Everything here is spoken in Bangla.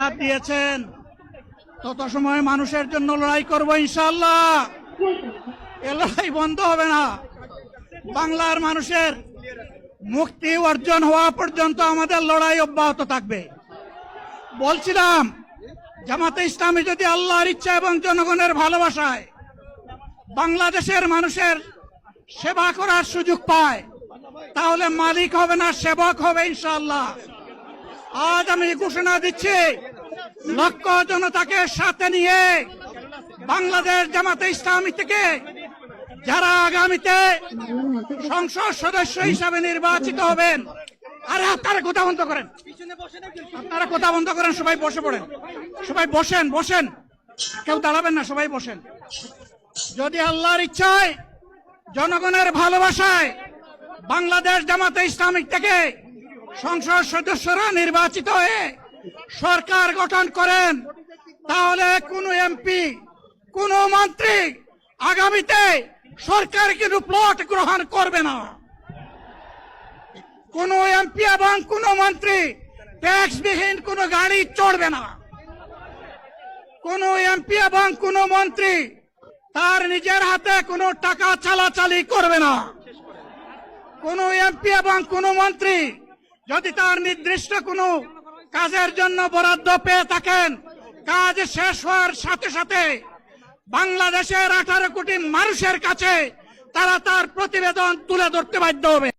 হাত দিয়েছেন, তত সময় মানুষের জন্য লড়াই করব ইনশাআল্লাহ। এ লড়াই বন্ধ হবে না। বাংলার মানুষের মুক্তি অর্জন হওয়া পর্যন্ত আমাদের লড়াই অব্যাহত থাকবে। বলছিলাম, জামাতে ইসলামী যদি আল্লাহর ইচ্ছা এবং জনগণের ভালোবাসায় বাংলাদেশের মানুষের সেবা করার সুযোগ পায়, তাহলে মালিক হবে না, সেবক হবে ইনশাআল্লাহ। আজ আমি ঘোষণা দিচ্ছি, লক্ষ জনতাকে সাথে নিয়ে বাংলাদেশ জামাতে ইসলামী থেকে যারা আগামীতে সংসদ সদস্য হিসাবে নির্বাচিত হবেন, আরে আপনারা কথা বন্ধ করেন, আপনারা কথা বন্ধ করেন, সবাই বসে পড়েন, সবাই বসেন, বসেন, কেউ দাঁড়াবেন না, সবাই বসেন। যদি আল্লাহর ইচ্ছায় জনগণের ভালোবাসায় বাংলাদেশ জামাতে ইসলামী থেকে সংসদ সদস্যরা নির্বাচিত হয়ে সরকার গঠন করেন, তাহলে কোন এমপি, কোন মন্ত্রী আগামীতে সরকার কিন্তু প্লট গ্রহণ করবে না। কোন এমপি এবং কোন মন্ত্রী ট্যাক্সবিহীন কোন গাড়ি চড়বে না। কোন এমপি এবং কোন মন্ত্রী তার নিজের হাতে কোনো টাকা চালাচালি করবে না। কোন এমপি এবং কোন মন্ত্রী যদি তার নির্দিষ্ট কোনো কাজের জন্য বরাদ্দ পেয়ে থাকেন, কাজ শেষ হওয়ার সাথে সাথে বাংলাদেশের 18 কোটি মানুষের কাছে তারা তার প্রতিবেদন তুলে ধরতে বাধ্য হবে।